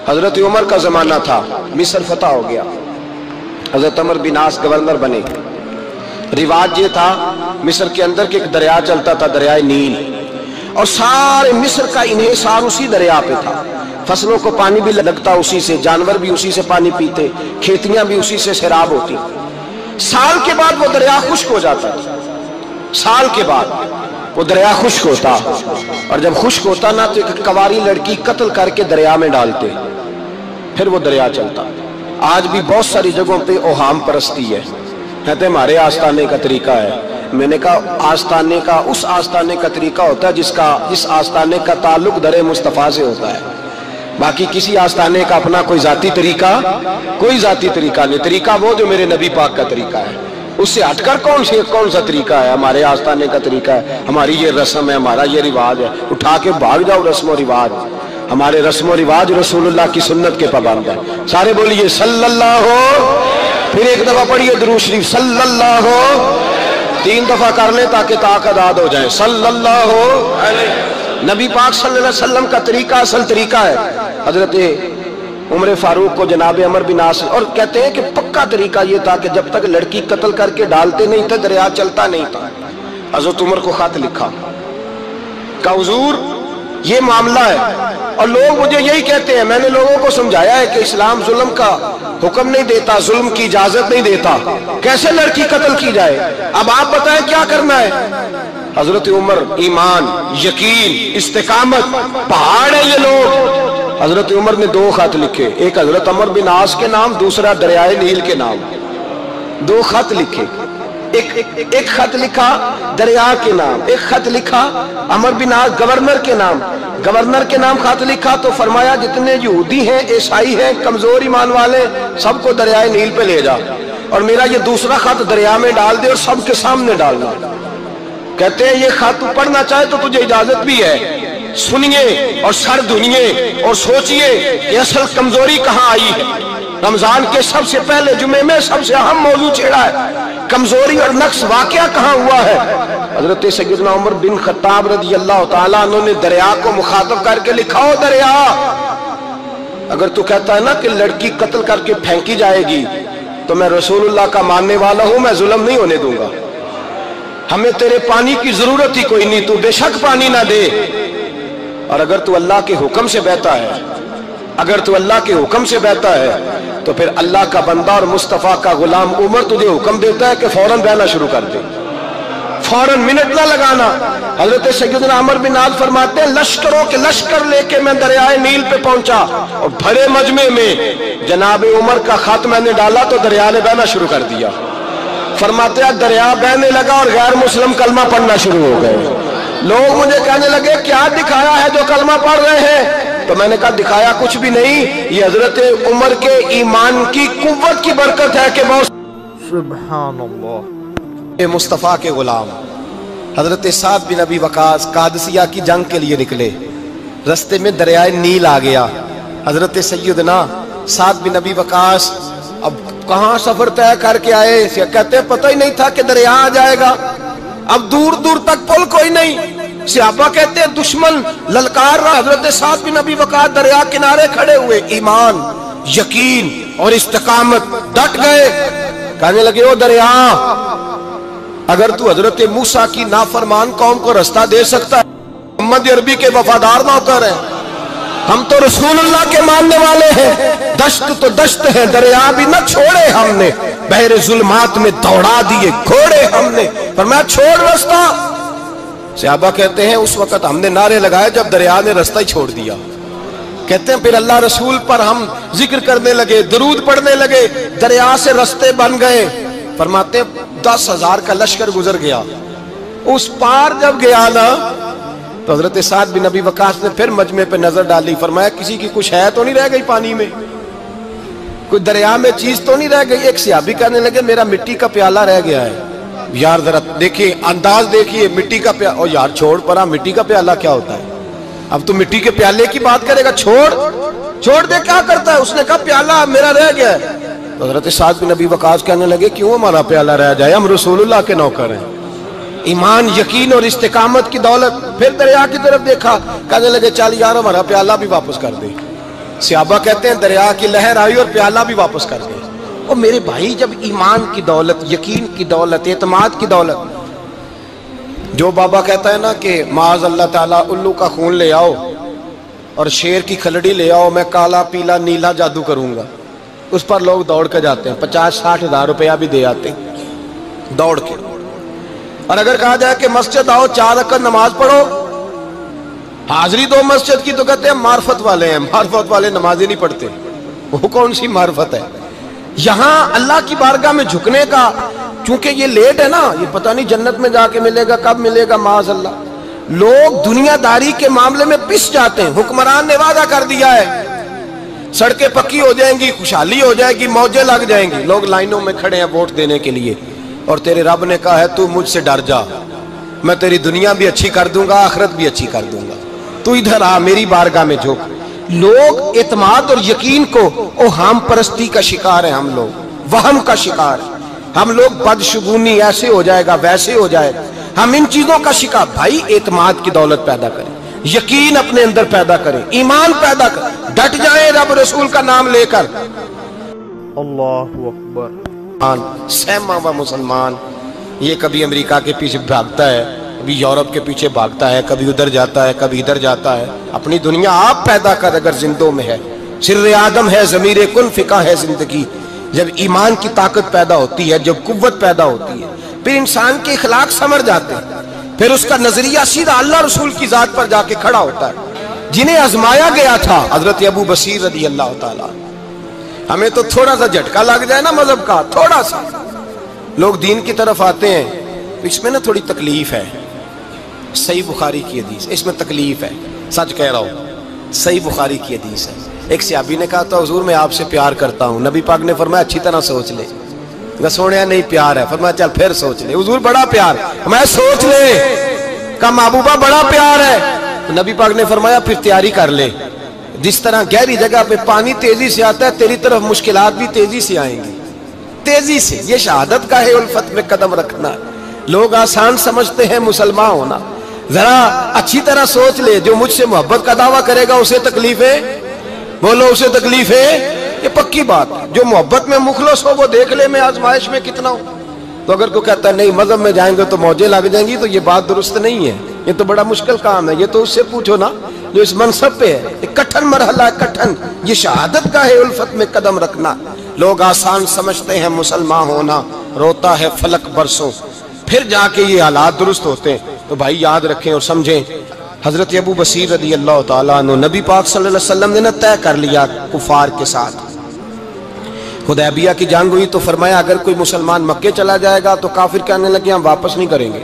حضرت عمر کا زمانہ تھا، مصر فتح ہو گیا، حضرت عمر بن عاص گورنر بنے۔ رواج یہ تھا مصر کے اندر کہ ایک دریا چلتا تھا، دریائے نیل، اور سارے مصر کا انحصار اسی دریا پہ تھا۔ فصلوں کو پانی بھی لگتا اسی سے، جانور بھی اسی سے پانی پیتے، کھیتیاں بھی اسی سے سیراب ہوتی۔ سال کے بعد وہ دریا خشک ہو جاتا تھا، سال کے بعد وہ دریا خشک ہوتا، اور جب خشک ہوتا نا تو ایک کواری لڑکی قتل کر کے دریا میں ڈالتے، پھر وہ دریا چلتا۔ آج بھی بہت ساری جگہوں پہ اوہام پرستی ہے، کہتے ہمارے آستانے کا طریقہ ہے۔ میں نے کہا آستانے کا اس آستانے کا طریقہ ہوتا ہے جس آستانے کا تعلق در مصطفیٰ سے ہوتا ہے، باقی کسی آستانے کا اپنا کوئی ذاتی طریقہ نہیں۔ طریقہ وہ جو میرے نبی پاک کا طریقہ ہے، اس سے ہٹ کر کون سا طریقہ ہے؟ ہمارے آستانے کا طریقہ ہے، ہماری یہ رسم ہے، ہمارا یہ رواج ہے۔ اٹھا کے بھاگ جاؤ رسم و رواج، ہمارے رسم و رواج رسول اللہ کی سنت کے پابند ہے۔ سارے بولیے صلی اللہ ہو، پھر ایک دفعہ پڑھیے درود شریف صلی اللہ ہو، 3 دفعہ کر لیں تاکہ طاقت عاد ہو جائے۔ صلی اللہ ہو، نبی پاک صلی اللہ علیہ وسلم کا طریقہ اصل طریقہ ہے۔ حضرت عمر فاروق کو جناب عمر بن عاص، اور کہتے ہیں کہ پکا طریقہ یہ تھا کہ جب تک لڑکی قتل کر کے ڈالتے نہیں تھے دریا چلتا نہیں تھا۔ حضرت عمر کو خط لکھا کہ حضور یہ معاملہ ہے، اور لوگ مجھے یہی کہتے ہیں، میں نے لوگوں کو سمجھایا ہے کہ اسلام ظلم کا حکم نہیں دیتا، ظلم کی اجازت نہیں دیتا، کیسے لڑکی قتل کی جائے؟ اب آپ بتائیں کیا کرنا ہے؟ حضرت عمر ایمان، یقین، استقامت، پہاڑ ہے یہ لوگ۔ حضرت عمر نے 2 خط لکھے، ایک حضرت عمر بن عاص کے نام، دوسرا دریائے نیل کے نام۔ 2 خط لکھے، ایک خط لکھا دریا کے نام، ایک خط لکھا عمر بن عاص گورنر کے نام۔ گورنر کے نام خط لکھا تو فرمایا جتنے یہودی ہیں، عیسائی ہیں، کمزور ایمان والے، سب کو دریائے نیل پہ لے جا، اور میرا یہ دوسرا خط دریا میں ڈال دے اور سب کے سامنے ڈالنا۔ کہتے ہیں یہ خط تو پڑھنا چاہے تو تجھے اجازت بھی ہے، سنیے اور سر دھنیے اور سوچئے کہ اصل کمزوری کہاں آئی ہے۔ رمضان کے سب سے پہلے جمعے میں سب سے اہم موضوع چھیڑا ہے، کمزوری اور نقص واقعہ کہاں ہوا ہے۔ حضرت سیدنا عمر بن خطاب رضی اللہ تعالیٰ عنہ نے دریا کو مخاطب کر کے لکھا، ہو دریا، اگر تو کہتا ہے نا کہ لڑکی قتل کر کے پھینکی جائے گی تو میں رسول اللہ کا ماننے والا ہوں، میں ظلم نہیں ہونے دوں گا، ہمیں تیرے پانی کی ضرورت ہی کوئی نہیں، تو بے شک پانی نہ دے، اور اگر تو اللہ کے حکم سے بہتا ہے، اگر تو اللہ کے حکم سے بہتا ہے تو پھر اللہ کا بندہ اور مصطفیٰ کا غلام عمر تجھے حکم دیتا ہے کہ فوراً بہنا شروع کر دے، فوراً منٹ نہ لگانا۔ حضرت سیدنا عمر بن عاص فرماتے ہیں لشکروں کے لشکر لے کے میں دریائے نیل پہ پہنچا، اور بھرے مجمع میں جناب عمر کا خط میں نے ڈالا تو دریا نے بہنا شروع کر دیا۔ فرماتے ہیں دریا بہنے لگا اور غیر مسلم کلمہ پڑھنا شروع ہو گئے۔ لوگ مجھے کہنے لگے کیا دکھایا ہے جو کلمہ پڑھ رہے ہیں؟ تو میں نے کہا دکھایا کچھ بھی نہیں، یہ حضرت عمر کے ایمان کی قوت کی برکت ہے کہ بہت سبحان اللہ۔ مصطفیٰ کے غلام حضرت سعد بن ابی وقاص قادسیہ کی جنگ کے لیے نکلے، رستے میں دریائے نیل آ گیا۔ حضرت سیدنا سعد بن ابی وقاص اب کہاں سفر طے کر کے آئے، کہتے پتہ ہی نہیں تھا کہ دریا آ جائے گا، اب دور دور تک پل کوئی نہیں۔ صحابہ کہتے ہیں دشمن للکار رہا، حضرت سعد بن ابی وقاص دریا کنارے کھڑے ہوئے، ایمان، یقین اور استقامت، ڈٹ گئے، کہنے لگے او دریا، اگر تو حضرت موسیٰ کی نافرمان قوم کو رستہ دے سکتا ہے، محمد عربی کے وفادار نوکر ہیں، ہم تو رسول اللہ کے ماننے والے ہیں، دشت تو دشت ہے، دریا بھی نہ چھوڑے ہم نے، بحر ظلمات میں دوڑا دیے گھوڑے ہم نے، فرمایا چھوڑ رستہ۔ صحابہ کہتے ہیں اس وقت ہم نے نعرے لگائے جب دریا نے رستہ ہی چھوڑ دیا۔ کہتے ہیں پھر اللہ رسول پر ہم ذکر کرنے لگے، درود پڑھنے لگے، دریا سے رستے بن گئے۔ فرماتے ہیں 10,000 کا لشکر گزر گیا، اس پار جب گیا نا تو حضرت سعد بن ابی وقاص نے پھر مجمع پہ نظر ڈالی، فرمایا کسی کی کچھ ہے تو نہیں رہ گئی پانی میں، کوئی دریا میں چیز تو نہیں رہ گئی؟ ایک صحابی کہنے لگے میرا مٹی کا پیالہ رہ گیا ہے۔ یار ذرا دیکھیں انداز دیکھیے، مٹی کا پیالہ، او یار چھوڑ پرا، مٹی کا پیالہ کیا ہوتا ہے؟ اب تو مٹی کے پیالے کی بات کرے گا، چھوڑ دے، کیا کرتا ہے؟ اس نے کہا پیالہ میرا رہ گیا ہے۔ تو حضرت سعد بن ابی وقاص کہنے لگے کیوں ہمارا پیالہ رہ جائے، ہم رسول اللہ کے نوکر ہیں، ایمان، یقین اور استقامت کی دولت۔ پھر دریا کی طرف دیکھا، کہنے لگے چل یار ہمارا پیالہ بھی واپس کر دے۔ صحابہ کہتے ہیں دریا کی لہر آئی اور پیالہ بھی واپس کر گئے. اور میرے بھائی جب ایمان کی دولت، یقین کی دولت، اعتماد کی دولت، جو بابا کہتا ہے نا کہ معاذ اللہ تعالیٰ الو کا خون لے آؤ اور شیر کی کھلڑی لے آؤ، میں کالا پیلا نیلا جادو کروں گا، اس پر لوگ دوڑ کے جاتے ہیں، 50-60 ہزار روپیہ بھی دے آتے ہیں دوڑ کے. اور اگر کہا جائے کہ مسجد آؤ 4 رکعت نماز پڑھو، حاضری دو مسجد کی، تو کہتے ہیں معرفت والے ہیں، معرفت والے نماز ہی نہیں پڑھتے. وہ کون سی معرفت ہے؟ یہاں اللہ کی بارگاہ میں جھکنے کا، چونکہ یہ لیٹ ہے نا، یہ پتہ نہیں جنت میں جا کے ملے گا، کب ملے گا، معاذ اللہ. لوگ دنیا داری کے معاملے میں پس جاتے ہیں. حکمران نے وعدہ کر دیا ہے سڑکیں پکی ہو جائیں گی، خوشحالی ہو جائے گی، موجیں لگ جائیں گی، لوگ لائنوں میں کھڑے ہیں ووٹ دینے کے لیے، اور تیرے رب نے کہا ہے تو مجھ سے ڈر جا، میں تیری دنیا بھی اچھی کر دوں گا، آخرت بھی اچھی کر دوں گا، تو ادھر آ میری بارگاہ میں جھک. لوگ اعتماد اور یقین کو اوہام پرستی کا شکار ہیں، ہم لوگ وہم کا شکار ہیں، ہم لوگ بدشگونی ایسے ہو جائے گا ویسے ہو جائے گا، ہم ان چیزوں کا شکار. بھائی اعتماد کی دولت پیدا کریں، یقین اپنے اندر پیدا کریں، ایمان پیدا کریں، ڈٹ جائیں رب رسول کا نام لے کر. اللہ اکبر. سہما و مسلمان یہ کبھی امریکہ کے پیچھے بھاگتا ہے، کبھی یورپ کے پیچھے بھاگتا ہے، کبھی ادھر جاتا ہے، کبھی ادھر جاتا ہے. اپنی دنیا آپ پیدا کر اگر زندوں میں ہے. سر آدم ہے، ضمیر کن فقہ ہے زندگی. جب ایمان کی طاقت پیدا ہوتی ہے، جب قوت پیدا ہوتی ہے، پھر انسان کے اخلاق سمر جاتے ہیں، پھر اس کا نظریہ سیدھا اللہ رسول کی ذات پر جا کے کھڑا ہوتا ہے. جنہیں آزمایا گیا تھا حضرت ابو بصیر رضی اللہ تعالیٰ. ہمیں تو تھوڑا سا جھٹکا لگ جائے نا مذہب کا، تھوڑا سا لوگ دین کی طرف آتے ہیں، اس میں نا تھوڑی تکلیف ہے. صحیح بخاری کی حدیث، اس میں تکلیف ہے، سچ کہہ رہا ہوں، صحیح بخاری کی حدیث ہے. ایک صحابی نے کہا تھا حضور میں آپ سے پیار کرتا ہوں. نبی پاک نے فرمایا اچھی طرح سوچ لے. سونے نہیں پیار ہے. فرمایا چل پھر سوچ لے. حضور بڑا پیار. میں سوچ لے. کہا محبوبہ بڑا پیار ہے. نبی پاک نے فرمایا پھر تیاری کر لے. جس طرح گہری جگہ پہ پانی تیزی سے آتا ہے، تیری طرف مشکلات بھی تیزی سے آئیں گی، تیزی سے. یہ شہادت کا ہے الفت میں قدم رکھنا. لوگ آسان سمجھتے ہیں مسلمان ہونا. ذرا اچھی طرح سوچ لے. جو مجھ سے محبت کا دعویٰ کرے گا اسے تکلیف ہے، بولو اسے تکلیف ہے. یہ پکی بات. جو محبت میں مخلص ہو وہ دیکھ لے میں آزمائش میں کتنا ہوں. تو اگر کوئی کہتا ہے نہیں مذہب میں جائیں گے تو موجیں لگ جائیں گی، تو یہ بات درست نہیں ہے. یہ تو بڑا مشکل کام ہے. یہ تو اس سے پوچھو نا جو اس منصب پہ ہے. یہ کٹھن مرحلہ ہے، کٹھن. یہ شہادت کا ہے الفت میں قدم رکھنا. لوگ آسان سمجھتے ہیں مسلمان ہونا، روتا ہے فلک برسوں، پھر جا کے یہ حالات درست ہوتے ہیں. تو بھائی یاد رکھیں اور سمجھیں، حضرت ابو بصیر رضی اللہ تعالیٰ عنہ، نبی پاک صلی اللہ علیہ وسلم نے طے کر لیا کفار کے ساتھ. حدیبیہ کی جنگ ہوئی تو فرمایا اگر کوئی مسلمان مکے چلا جائے گا تو کافر کہنے لگے ہم واپس نہیں کریں گے،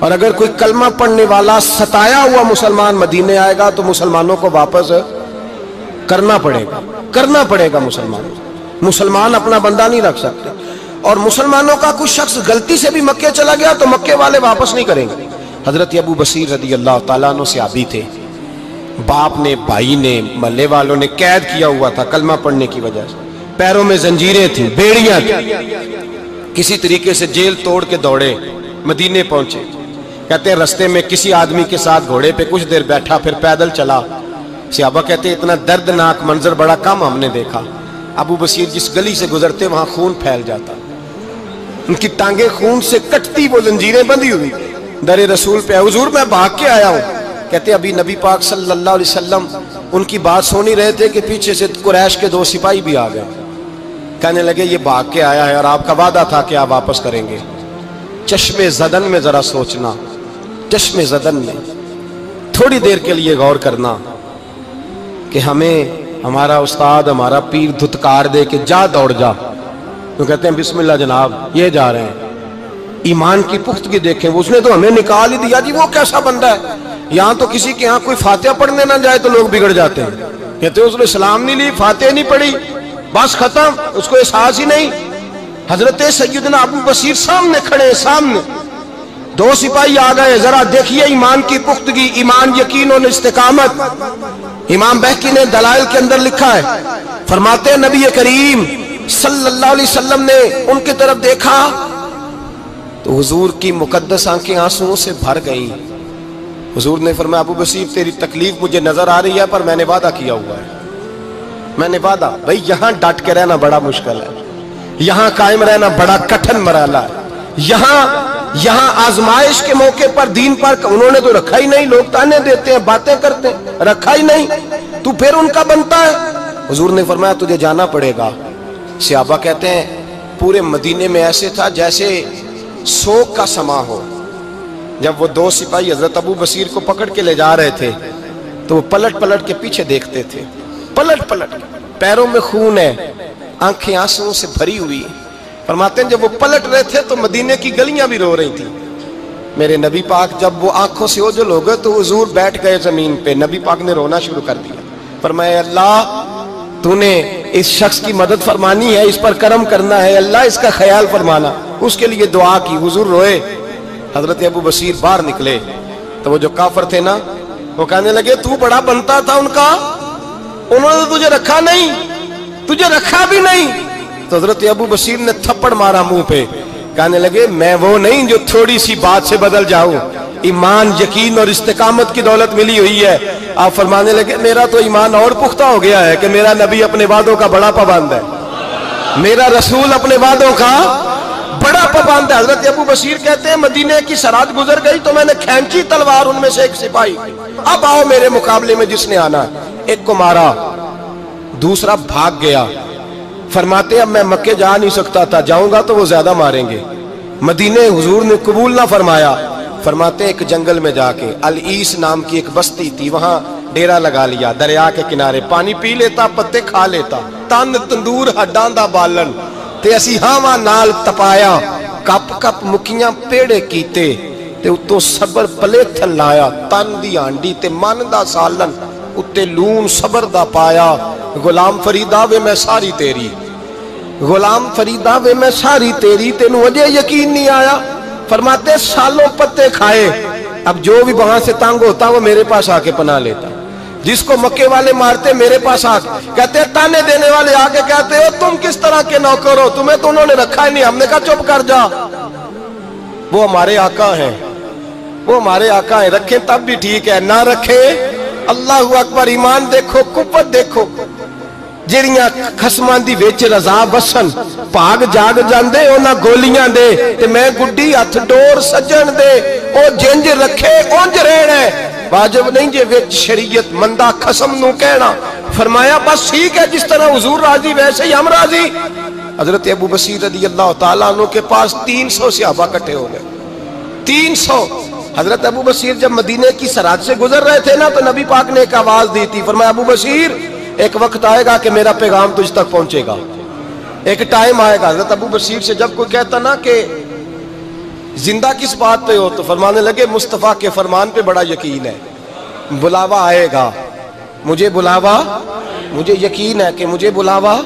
اور اگر کوئی کلمہ پڑھنے والا ستایا ہوا مسلمان مدینے آئے گا تو مسلمانوں کو واپس کرنا پڑے گا. مسلمان اپنا بندہ نہیں رکھ سکتے. اور مسلمانوں کا کوئی شخص غلطی سے بھی مکے چلا گیا تو مکے والے واپس نہیں کریں گے. حضرت ابو بصیر رضی اللہ تعالیٰ عنہ صحابی تھے. باپ نے، بھائی نے، محلے والوں نے قید کیا ہوا تھا کلمہ پڑھنے کی وجہ سے. پیروں میں زنجیریں تھیں، بیڑیاں تھیں. کسی طریقے سے جیل توڑ کے دوڑے مدینے پہنچے. کہتے ہیں رستے میں کسی آدمی کے ساتھ گھوڑے پہ کچھ دیر بیٹھا، پھر پیدل چلا. صحابہ کہتے ہیں اتنا دردناک منظر بڑا کم ہم نے دیکھا. ابو بصیر جس گلی سے گزرتے وہاں خون پھیل جاتا، ان کی ٹانگیں خون سے کٹتی، وہ زنجیریں بندھی ہوئی. در رسول پہ حضور میں بھاگ کے آیا ہوں. کہتے ابھی نبی پاک صلی اللہ علیہ وسلم ان کی بات سن ہی رہے تھے کہ پیچھے سے قریش کے 2 سپاہی بھی آ گئے. کہنے لگے یہ بھاگ کے آیا ہے اور آپ کا وعدہ تھا کہ آپ واپس کریں گے. چشم زدن میں ذرا سوچنا، چشم زدن میں تھوڑی دیر کے لیے غور کرنا کہ ہمیں ہمارا استاد، ہمارا پیر دھتکار دے کہ جا دوڑ جا، تو کہتے ہیں بسم اللہ جناب یہ جا رہے ہیں. ایمان کی پختگی دیکھیں. اس نے تو ہمیں نکال ہی دیا جی. وہ کیسا بندہ ہے؟ یہاں تو کسی کے یہاں کوئی فاتحہ پڑھنے نہ جائے تو لوگ بگڑ جاتے ہیں. کہتے ہیں اس نے سلام نہیں لی، فاتحہ نہیں پڑھی، بس ختم، اس کو احساس ہی نہیں. حضرت سیدنا ابو بصیر سامنے کھڑے، سامنے 2 سپاہی آ گئے. ذرا دیکھیے ایمان کی پختگی، ایمان، یقین اور استقامت. امام بہقی نے دلائل کے اندر لکھا ہے، فرماتے ہیں نبی کریم صلی اللہ علیہ وسلم نے ان کی طرف دیکھا تو حضور کی مقدس آنکھیں آنسوؤں سے بھر گئیں. حضور نے فرمایا ابو بصیر تیری تکلیف مجھے نظر آ رہی ہے پر میں نے وعدہ کیا ہوا ہے. میں نے وعدہ بھائی یہاں ڈٹ کے رہنا بڑا مشکل ہے, یہاں قائم رہنا بڑا کٹھن مرحلہ ہے, یہاں آزمائش کے موقع پر دین پر انہوں نے تو رکھا ہی نہیں, لوگ تانے دیتے ہیں باتیں کرتے ہیں, رکھا ہی نہیں, تو پھر ان کا بنتا ہے. حضور نے فرمایا تجھے جانا پڑے گا. صحابہ کہتے ہیں پورے مدینے میں ایسے تھا جیسے سوگ کا سما ہو. جب وہ دو سپاہی حضرت ابو بصیر کو پکڑ کے لے جا رہے تھے تو وہ پلٹ پلٹ کے پیچھے دیکھتے تھے, پلٹ پلٹ, پیروں میں خون ہے, آنکھیں آنسوں سے بھری ہوئی. فرماتے ہیں جب وہ پلٹ رہے تھے تو مدینے کی گلیاں بھی رو رہی تھیں. میرے نبی پاک جب وہ آنکھوں سے اوجھل ہو گئے تو حضور بیٹھ گئے زمین پہ. نبی پاک نے رونا شروع کر دیا. فرمایا اللہ تو نے اس شخص کی مدد فرمانی ہے, اس پر کرم کرنا ہے, اللہ اس کا خیال فرمانا. اس کے لیے دعا کی, حضور روئے. حضرت ابو بصیر باہر نکلے تو وہ جو کافر تھے نا وہ کہنے لگے تو بڑا بنتا تھا ان کا, انہوں نے تجھے رکھا نہیں, تجھے رکھا بھی نہیں. تو حضرت ابو بصیر نے تھپڑ مارا منہ پہ, کہنے لگے میں وہ نہیں جو تھوڑی سی بات سے بدل جاؤں, ایمان یقین اور استقامت کی دولت ملی ہوئی ہے. آپ فرمانے لگے میرا تو ایمان اور پختہ ہو گیا ہے کہ میرا نبی اپنے وعدوں کا بڑا پابند ہے, میرا رسول اپنے وعدوں کا بڑا پابند ہے. حضرت ابو بصیر کہتے ہیں مدینے کی سرحد گزر گئی تو میں نے کھینچی تلوار ان میں سے ایک سپاہی, اب آؤ میرے مقابلے میں جس نے آنا. ایک کو مارا, دوسرا بھاگ گیا. فرماتے اب میں مکے جا نہیں سکتا تھا, جاؤں گا تو وہ زیادہ ماریں گے. مدینے حضور نے قبول نہ فرمایا. فرماتے ایک جنگل میں جا کے العیس نام کی ایک بستی تھی, وہاں ڈیرا لگا لیا, دریا کے کنارے, پانی پی لیتا, پتے کھا لیتا, تن تندور ہڈاں دا بالن تے اسی ہاواں نال تپایا, کپ کپ مکیاں پیڑے کیتے تے اتوں صبر پلے تھل لایا, تن دی ہانڈی تے من دا سالن اتے لون صبر دا پایا. غلام فریدا وے میں ساری تیری, غلام فریدا وے میں ساری تیری, تینوں وجہ یقین نہیں آیا. فرماتے سالوں پتے کھائے, اب جو بھی وہاں سے تنگ ہوتا وہ میرے پاس آ کے پناہ لیتا. جس کو مکے والے مارتے میرے پاس آ کے کہتے تانے دینے والے آ کے کہتے ہو تم کس طرح کے نوکر ہو, تمہیں تو انہوں نے رکھا ہی نہیں. ہم نے کہا چپ کر جا, وہ ہمارے آقا ہیں, وہ ہمارے آقا ہیں, رکھیں تب بھی ٹھیک ہے, نہ رکھیں اللہ اکبر. ایمان دیکھو, قوت دیکھو, جڑیاں خصماں دی وچ رضا بسن, بھاگ جاگ جاندے اونا گولیاں دے تے میں گڈی ہتھ ڈور سجن دے, او جنج رکھے اونج رہنا ہے. واجب نہیں جے وچ شریعت مندہ خصم نو کہنا. فرمایا بس ٹھیک ہے, جس طرح حضور راضی ویسے ہی ہم راضی. حضرت ابو بصیر رضی اللہ تعالیٰ عنہ کے پاس 300 صحابہ کٹھے ہو گئے, 300. حضرت ابو بصیر جب مدینے کی سرحد سے گزر رہے تھے نا تو نبی پاک نے ایک آواز دی تھی. فرمایا ابو بصیر ایک وقت آئے گا کہ میرا پیغام تجھ تک پہنچے گا, ایک ٹائم آئے گا. حضرت ابو بصیر سے جب کوئی کہتا نا کہ زندہ کس بات پہ ہو تو فرمانے لگے مصطفیٰ کے فرمان پہ بڑا یقین ہے, بلاوا آئے گا, مجھے بلاوا, مجھے یقین ہے کہ مجھے بلاوا,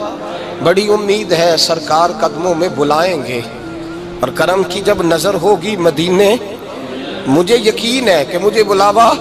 بڑی امید ہے سرکار قدموں میں بلائیں گے, اور کرم کی جب نظر ہوگی مدینے, مجھے یقین ہے کہ مجھے بلاوا